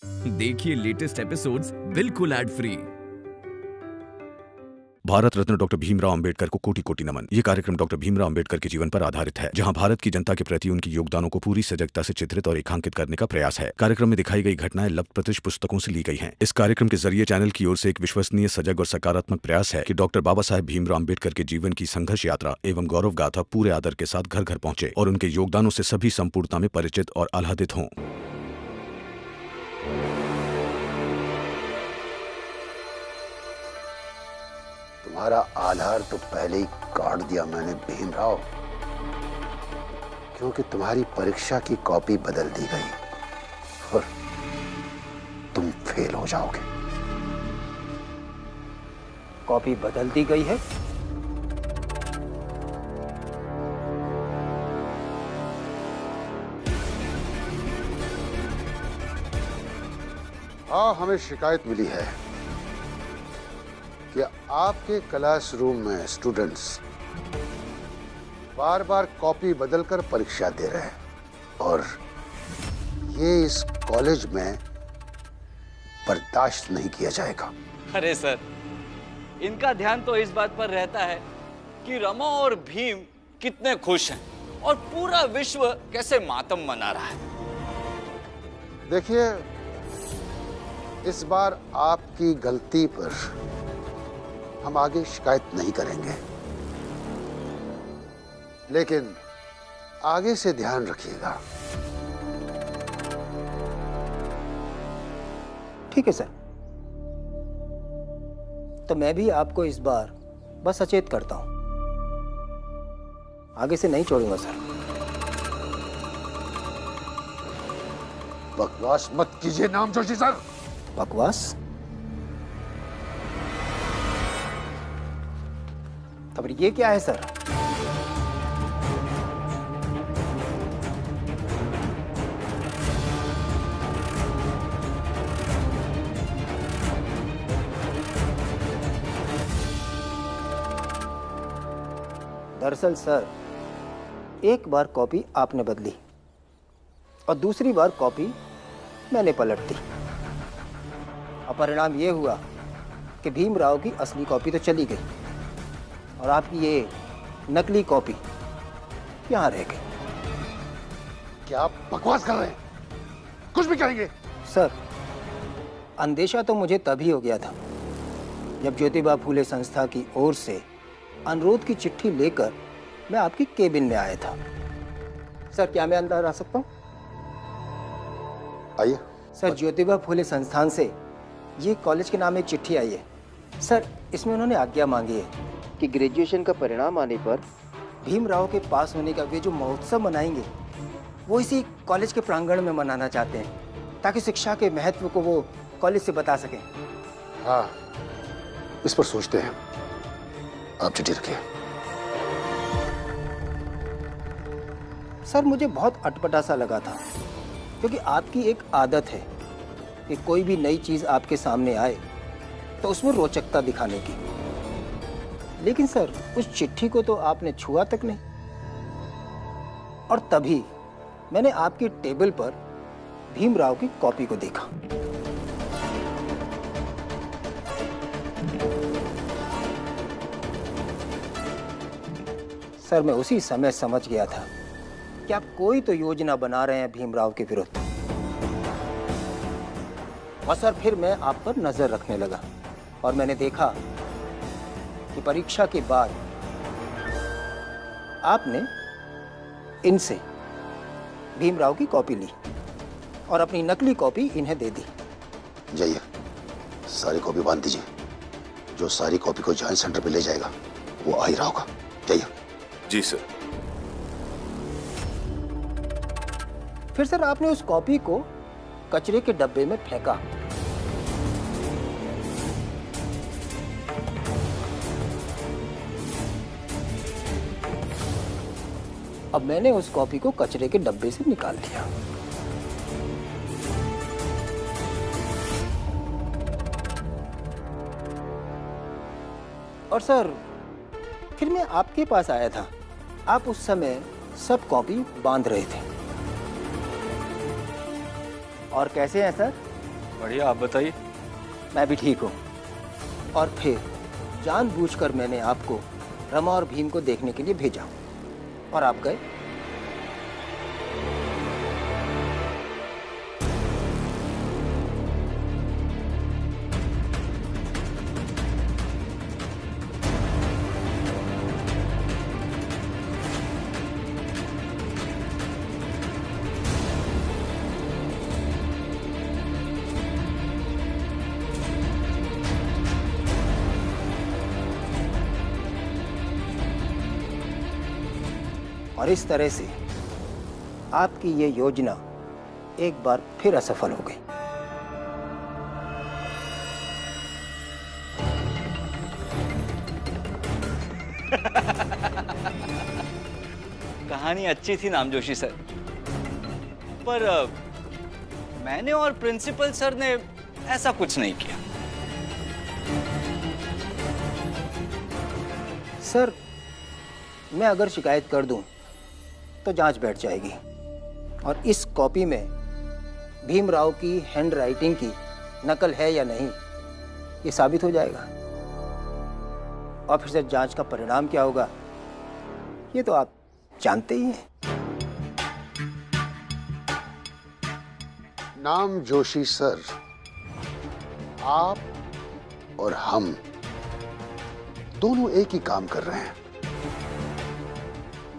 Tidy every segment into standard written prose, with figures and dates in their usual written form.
देखिए latest episodes बिल्कुल ad free. Bharat Ratna doctor Bhimrao Ambedkar को कोटि कोटि नमन। ये कार्यक्रम डॉक्टर भीमराव अंबेडकर के जीवन पर आधारित है, जहां भारत की जनता के प्रति उनके योगदानों को पूरी सजगता से चित्रित और रेखांकित करने का प्रयास है। कार्यक्रम में दिखाई गई घटनाएं लब्ध-प्रतिष्ठ पुस्तकों से ली गई हैं। इस कार्यक्रम के जरिए चैनल की ओर से एक विश्वसनीय, सजग और सकारात्मक प्रयास है कि डॉक्टर बाबा साहेब भीमराव अंबेडकर के जीवन की संघर्ष यात्रा एवं गौरव गाथा पूरे आदर के साथ घर घर पहुंचे और उनके योगदानों से सभी संपूर्णता में परिचित और आह्लादित हों। तुम्हारा आधार तो पहले ही काट दिया मैंने भीमराव, क्योंकि तुम्हारी परीक्षा की कॉपी बदल दी गई और तुम फेल हो जाओगे। कॉपी बदल दी गई है? हाँ, हमें शिकायत मिली है कि आपके क्लासरूम में स्टूडेंट्स बार बार कॉपी बदलकर परीक्षा दे रहे हैं और ये इस कॉलेज में बर्दाश्त नहीं किया जाएगा। अरे सर, इनका ध्यान तो इस बात पर रहता है कि रमा और भीम कितने खुश हैं और पूरा विश्व कैसे मातम मना रहा है। देखिए, इस बार आपकी गलती पर हम आगे शिकायत नहीं करेंगे, लेकिन आगे से ध्यान रखिएगा। ठीक है सर, तो मैं भी आपको इस बार बस सचेत करता हूं, आगे से नहीं छोड़ूंगा सर। बकवास मत कीजिए नाम जोशी सर। बकवास? तो ये क्या है सर? दरअसल सर, एक बार कॉपी आपने बदली और दूसरी बार कॉपी मैंने पलट दी और परिणाम ये हुआ कि भीमराव की असली कॉपी तो चली गई और आपकी ये नकली कॉपी यहाँ रह गई। क्या आप बकवास कर रहे हैं? कुछ भी कहेंगे? सर, अंदेशा तो मुझे तभी हो गया था जब ज्योतिबा फूले संस्था की ओर से अनुरोध की चिट्ठी लेकर मैं आपकी केबिन में आया था। सर, क्या मैं अंदर आ सकता हूँ? आइए। सर, ज्योतिबा फूले संस्थान से ये कॉलेज के नाम एक चिट्ठी आई है। सर, इसमें उन्होंने आज्ञा मांगी है कि ग्रेजुएशन का परिणाम आने पर भीमराव के पास होने का वे जो महोत्सव मनाएंगे वो इसी कॉलेज के प्रांगण में मनाना चाहते हैं, ताकि शिक्षा के महत्व को वो कॉलेज से बता सकें। हाँ, इस पर सोचते हैं। आप चिट्ठी रखिए। सर, मुझे बहुत अटपटा सा लगा था, क्योंकि आपकी एक आदत है कि कोई भी नई चीज आपके सामने आए तो उसमें रोचकता दिखाने की। लेकिन सर, उस चिट्ठी को तो आपने छुआ तक नहीं। और तभी मैंने आपकी टेबल पर भीमराव की कॉपी को देखा। सर, मैं उसी समय समझ गया था कि आप कोई तो योजना बना रहे हैं भीमराव के विरुद्ध। और सर, फिर मैं आप पर नजर रखने लगा और मैंने देखा कि परीक्षा के बाद आपने इनसे भीमराव की कॉपी ली और अपनी नकली कॉपी इन्हें दे दी। जाइए, सारी कॉपी बांध दीजिए। जो सारी कॉपी को जॉइंट सेंटर पे ले जाएगा वो आ ही रहा होगा। जाइए। जी सर। फिर सर, आपने उस कॉपी को कचरे के डब्बे में फेंका। अब मैंने उस कॉपी को कचरे के डब्बे से निकाल दिया। और सर, फिर मैं आपके पास आया था। आप उस समय सब कॉपी बांध रहे थे। और कैसे हैं सर? बढ़िया, आप बताइए। मैं भी ठीक हूँ। और फिर जानबूझकर मैंने आपको रमा और भीम को देखने के लिए भेजा और आप गए। और इस तरह से आपकी ये योजना एक बार फिर असफल हो गई। कहानी अच्छी थी नामजोशी सर, पर मैंने और प्रिंसिपल सर ने ऐसा कुछ नहीं किया। सर, मैं अगर शिकायत कर दूं तो जांच बैठ जाएगी और इस कॉपी में भीमराव की हैंडराइटिंग की नकल है या नहीं ये साबित हो जाएगा। और फिर जांच का परिणाम क्या होगा ये तो आप जानते ही हैं। नाम जोशी सर, आप और हम दोनों एक ही काम कर रहे हैं।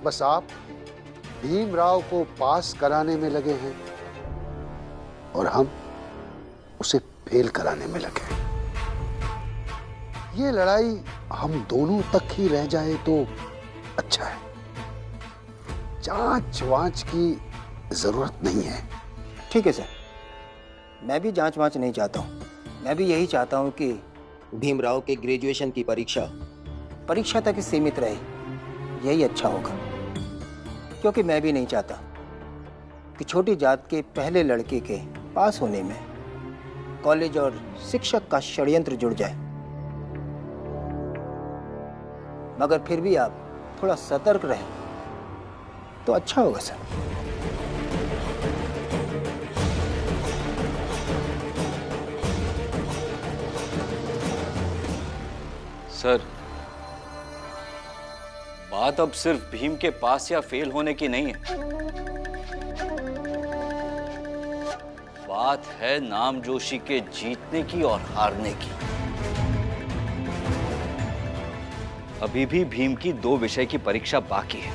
बस आप भीमराव को पास कराने में लगे हैं और हम उसे फेल कराने में लगे हैं। ये लड़ाई हम दोनों तक ही रह जाए तो अच्छा है। जांच वांच की जरूरत नहीं है। ठीक है सर, मैं भी जांच वांच नहीं चाहता हूँ। मैं भी यही चाहता हूँ कि भीमराव के ग्रेजुएशन की परीक्षा तक ही सीमित रहे, यही अच्छा होगा। क्योंकि मैं भी नहीं चाहता कि छोटी जात के पहले लड़के के पास होने में कॉलेज और शिक्षक का षड्यंत्र जुड़ जाए। मगर फिर भी आप थोड़ा सतर्क रहें तो अच्छा होगा सर। सर, बात अब सिर्फ भीम के पास या फेल होने की नहीं है। बात है नामजोशी के जीतने की और हारने की। अभी भी भीम की 2 विषय की परीक्षा बाकी है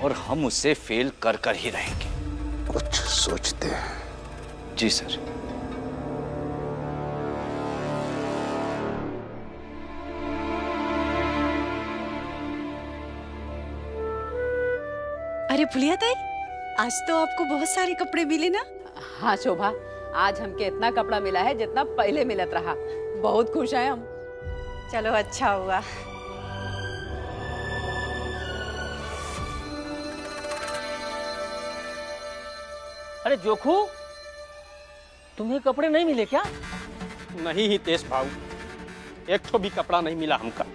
और हम उसे फेल कर कर ही रहेंगे। कुछ सोचते हैं। जी सर। अरे फुलिया ताई, आज तो आपको बहुत सारे कपड़े मिले ना? हाँ शोभा, आज हमके इतना कपड़ा मिला है जितना पहले मिलत रहा। बहुत खुश हैं हम। चलो अच्छा हुआ। अरे जोखू, तुम्हें कपड़े नहीं मिले क्या? नहीं ही तेज भाऊ, एक तो भी कपड़ा नहीं मिला हमका।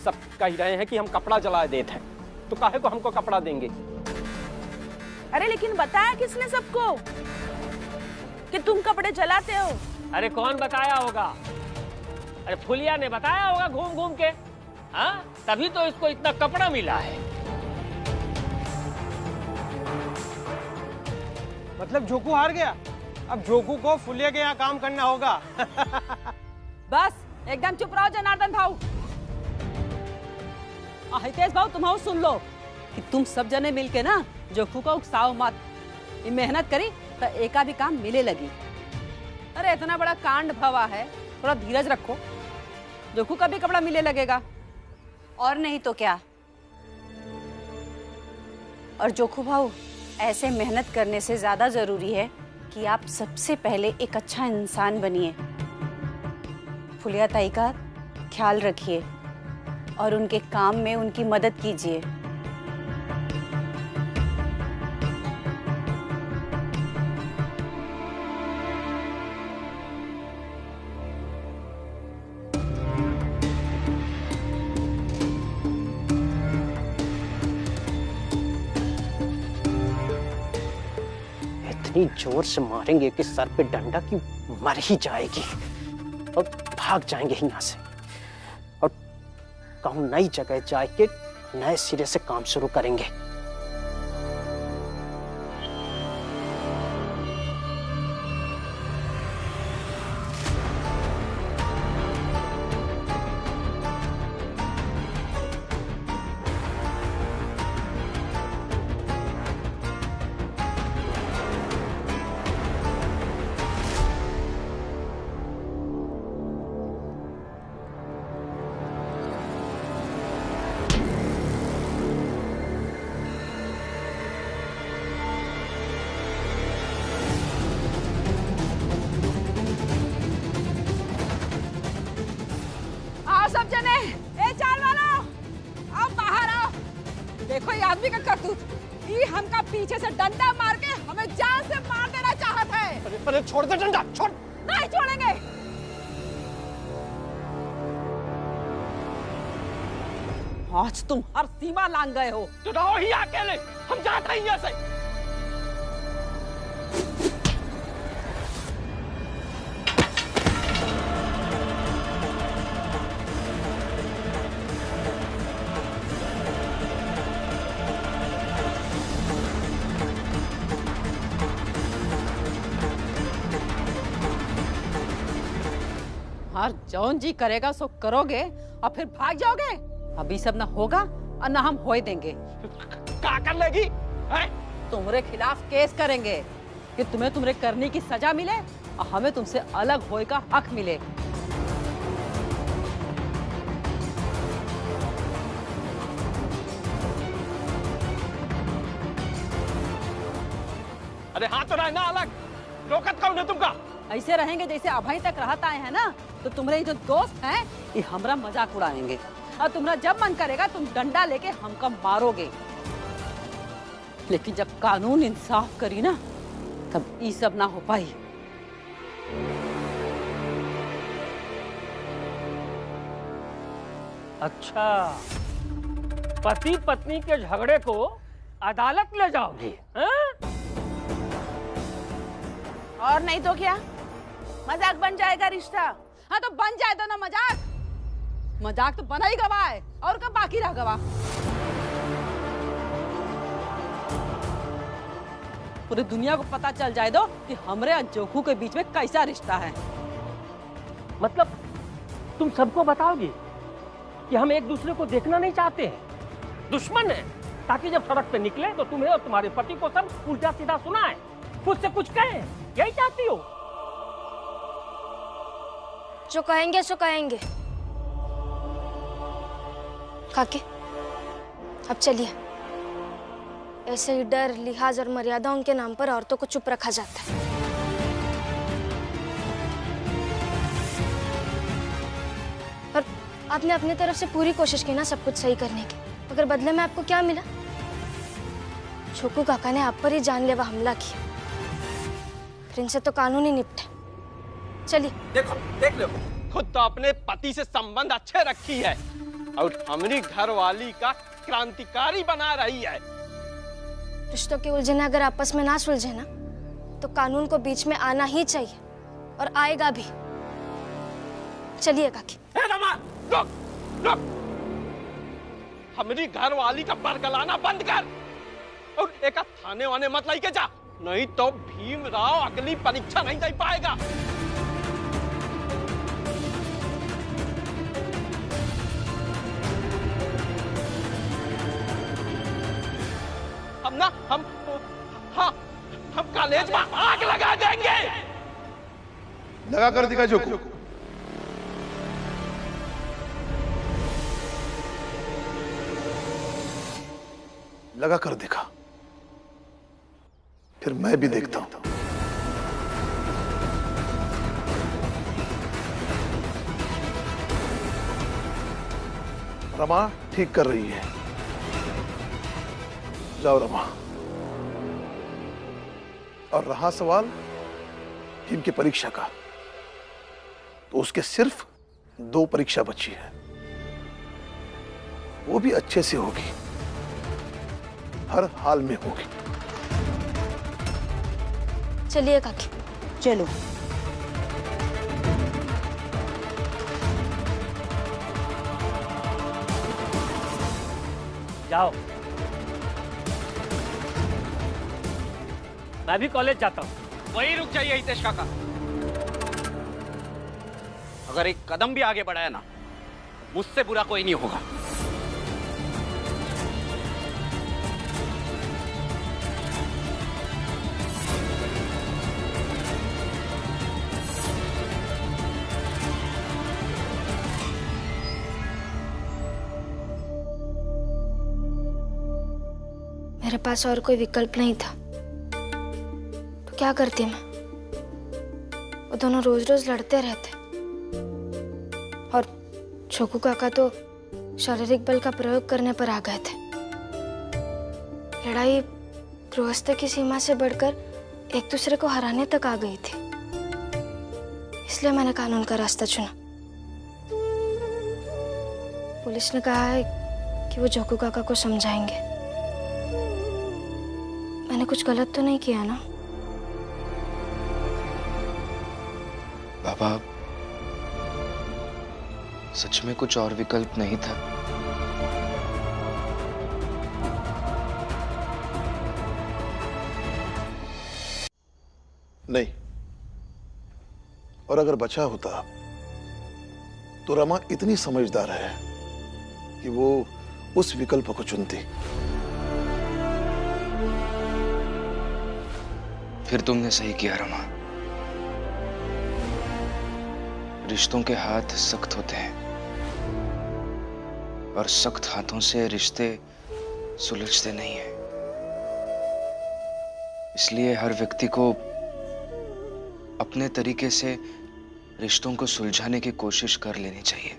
सब कह रहे हैं कि हम कपड़ा जला देते हैं, तो काहे को हमको कपड़ा देंगे? अरे लेकिन बताया किसने सबको कि तुम कपड़े जलाते हो? अरे कौन बताया होगा? अरे फुलिया ने बताया होगा घूम घूम के। हाँ, तभी तो इसको इतना कपड़ा मिला है। मतलब जोकू हार गया? अब जोकू को फुलिया के यहाँ काम करना होगा। बस एकदम चुप रहो जनार्दन भाऊ। हितेश भाऊ, तुम सुन लो कि तुम सब जने मिलके ना जोखू को उकसाओ मत। ये मेहनत करी तो एका भी काम मिले लगी। अरे इतना बड़ा कांड भवा है, थोड़ा धीरज रखो, जोखू का भी कपड़ा मिले लगेगा। और नहीं तो क्या। और जोखू भाऊ, ऐसे मेहनत करने से ज्यादा जरूरी है कि आप सबसे पहले एक अच्छा इंसान बनिए। फुलिया ताई का ख्याल रखिए और उनके काम में उनकी मदद कीजिए। इतनी जोर से मारेंगे कि सर पे डंडा की मर ही जाएगी और भाग जाएंगे यहाँ से और कहूँ नई जगह जाके नए सिरे से काम शुरू करेंगे। सब जने, ए चाल वालों, आओ बाहर आओ। देखो ये आदमी का करतूत, ये हमका पीछे से डंडा मार के हमें जान से मार देना चाहता है। अरे छोड़ दे डंडा, छोड़। नहीं छोड़ेंगे। आज तुम हर सीमा लांघ गए हो। तो रहो ही अकेले, हम जाते हैं यहाँ से। हर जौन जी करेगा सो करोगे और फिर भाग जाओगे। अभी सब ना होगा और ना हम होए देंगे। क्या कर लेगी? तुम्हारे खिलाफ केस करेंगे कि तुम्हें तुम्हारे करने की सजा मिले और हमें तुमसे अलग होए का हक मिले। अरे हाँ तो रहना अलग, रोकत कौन है तुमका? ऐसे रहेंगे जैसे अभी तक रहत आए हैं ना, तो तुम्हारे जो दोस्त हैं ये हमारा मजाक उड़ाएंगे और तुम्हारा जब मन करेगा तुम डंडा लेके हमको मारोगे। लेकिन जब कानून इंसाफ करी ना तब ये सब ना हो पाई। अच्छा, पति पत्नी के झगड़े को अदालत ले जाओगे? और नहीं तो क्या, मजाक बन जाएगा रिश्ता। हाँ तो बन जाए तो ना मजाक, मजाक तो बना ही गवाह है और कब बाकी रह गवाह। पूरी दुनिया को पता चल जाए दो कि हमरे और जोखू के बीच में कैसा रिश्ता है। मतलब तुम सबको बताओगी कि हम एक दूसरे को देखना नहीं चाहते हैं, दुश्मन है, ताकि जब सड़क पे निकले तो तुम्हें और तुम्हारे पति को सब उल्टा सीधा सुनाए, खुद से कुछ कहें, यही चाहती हो? जो कहेंगे सो कहेंगे। काकी अब चलिए, ऐसे ही डर, लिहाज और मर्यादाओं के नाम पर औरतों को चुप रखा जाता है। और आपने अपनी तरफ से पूरी कोशिश की ना सब कुछ सही करने की, मगर बदले में आपको क्या मिला? छोकू काका ने आप पर ही जानलेवा हमला किया, फिर इनसे तो कानून ही निपटे। चलिए देखो, देख लो, खुद तो अपने पति से संबंध अच्छे रखी है और हमारी घरवाली का क्रांतिकारी बना रही है। रिश्तों के उलझने अगर आपस में ना सुलझे ना तो कानून को बीच में आना ही चाहिए और आएगा भी। चलिए काकी। रमा, रुक, रुक। हमारी घरवाली का बरगलाना बंद कर और एक थाने वाने मत लाई के जा, नहीं तो भीमराव अगली परीक्षा नहीं दे पाएगा। हम कॉलेज में आग लगा देंगे। लगा कर दिखा जोकू। लगा कर दिखा, फिर मैं भी देखता हूं। रमा ठीक कर रही है, जाओ रमा। और रहा सवाल भीम की परीक्षा का, तो उसके सिर्फ 2 परीक्षा बची है, वो भी अच्छे से होगी, हर हाल में होगी। चलिए काकी। चलो। जाओ। मैं भी कॉलेज जाता हूँ। वही रुक जाइए हितेश काका। अगर एक कदम भी आगे बढ़ाया ना, मुझसे बुरा कोई नहीं होगा। मेरे पास और कोई विकल्प नहीं था, तो क्या करती मैं? वो दोनों रोज रोज लड़ते रहते, और छोकू काका तो शारीरिक बल का प्रयोग करने पर आ गए थे। लड़ाई गृहस्थ की सीमा से बढ़कर एक दूसरे को हराने तक आ गई थी। इसलिए मैंने कानून का रास्ता चुना। पुलिस ने कहा है कि वो छोकू काका को समझाएंगे। मैंने कुछ गलत तो नहीं किया ना? बाबा, सच में कुछ और विकल्प नहीं था? नहीं, और अगर बचा होता तो रमा इतनी समझदार है कि वो उस विकल्प को चुनती। फिर तुमने सही किया रमा। रिश्तों के हाथ सख्त होते हैं, और सख्त हाथों से रिश्ते सुलझते नहीं हैं। इसलिए हर व्यक्ति को अपने तरीके से रिश्तों को सुलझाने की कोशिश कर लेनी चाहिए।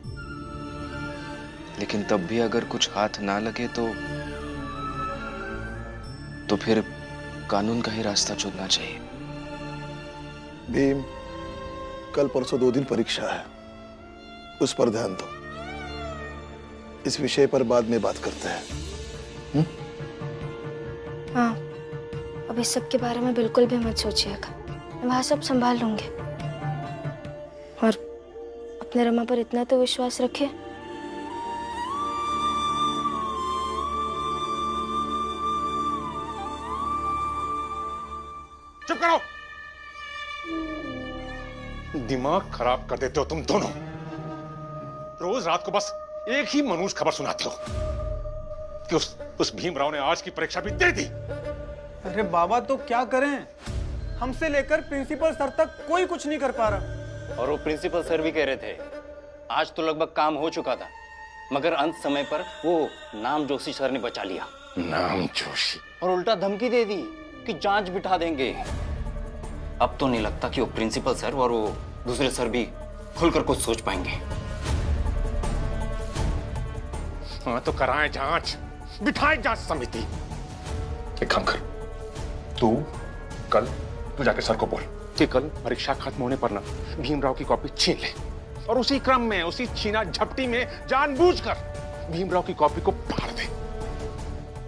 लेकिन तब भी अगर कुछ हाथ ना लगे तो फिर कानून का ही रास्ता चुनना चाहिए। भीम, कल परसों 2 दिन परीक्षा है, उस पर ध्यान दो। इस विषय पर बाद में बात करते हैं। हाँ, अब इस सब के बारे में बिल्कुल भी मत सोचिएगा। मैं वहां सब संभाल लूंगी। और अपने रमा पर इतना तो विश्वास रखिए। चुप करो। दिमाग खराब कर देते हो तुम दोनों। रोज रात को बस एक ही मनुष्य खबर सुनाते हो कि उस भीमराव ने आज की परीक्षा भी दे दी। अरे बाबा, तो क्या करें? हमसे लेकर प्रिंसिपल सर तक कोई कुछ नहीं कर पा रहा। और वो प्रिंसिपल सर भी कह रहे थे आज तो लगभग काम हो चुका था, मगर अंत समय पर वो नाम जोशी सर ने बचा लिया। नाम जोशी? और उल्टा धमकी दे दी कि जांच बिठा देंगे। अब तो नहीं लगता कि वो प्रिंसिपल सर और वो दूसरे सर भी खुलकर कुछ सोच पाएंगे। हाँ तो कराएं जांच, बिठाएं जांच समिति। एक काम कर, तू जाके सर को बोल कि कल परीक्षा खत्म होने पर ना भीमराव की कॉपी छीन ले, और उसी क्रम में, उसी छीना झपटी में जानबूझकर भीमराव की कॉपी को फाड़ दे।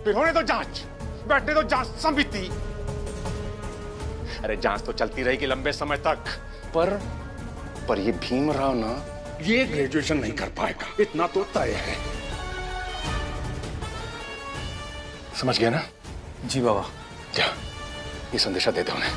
फिर होने दो जांच, बैठने दो जांच समिति। अरे जांच तो चलती रहेगी लंबे समय तक, पर ये भीमराव ना ये ग्रेजुएशन नहीं कर पाएगा, इतना तो तय है। समझ गया ना? जी बाबा। क्या ये संदेशा दे दो उन्हें।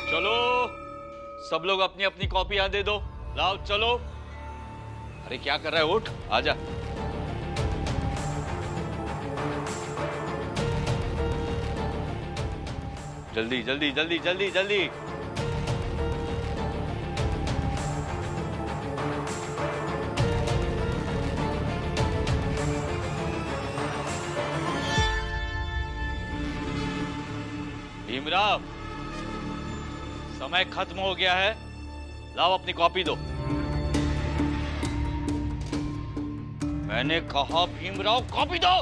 चलो सब लोग अपनी अपनी कॉपियां दे दो। लाओ चलो। अरे क्या कर रहा है, उठ आजा। जल्दी जल्दी जल्दी जल्दी जल्दी। भीमराव, समय खत्म हो गया है, लाओ अपनी कॉपी दो। मैंने कहा भीमराव कॉपी दो।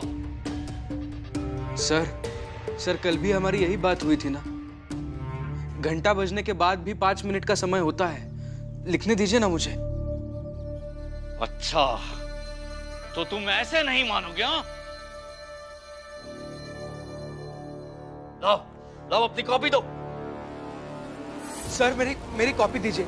सर कल भी हमारी यही बात हुई थी ना? घंटा बजने के बाद भी 5 मिनट का समय होता है। लिखने दीजिए ना मुझे। अच्छा, तो तुम ऐसे नहीं मानोगे? हाँ, लाओ लाओ अपनी कॉपी दो। सर मेरी कॉपी दीजिए।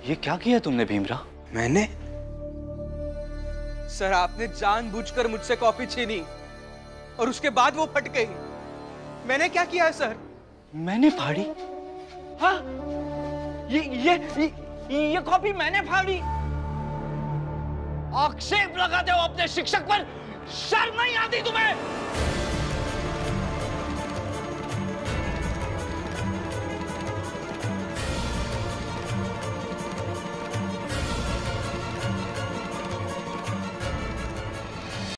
ये क्या किया तुमने भीमराव? मैंने? सर आपने जानबूझकर मुझसे कॉपी छीनी और उसके बाद वो फट गई। मैंने क्या किया है सर? मैंने फाड़ी? हाँ, ये कॉपी मैंने फाड़ी? आक्षेप लगाते हो अपने शिक्षक पर, शर्म नहीं आती तुम्हें?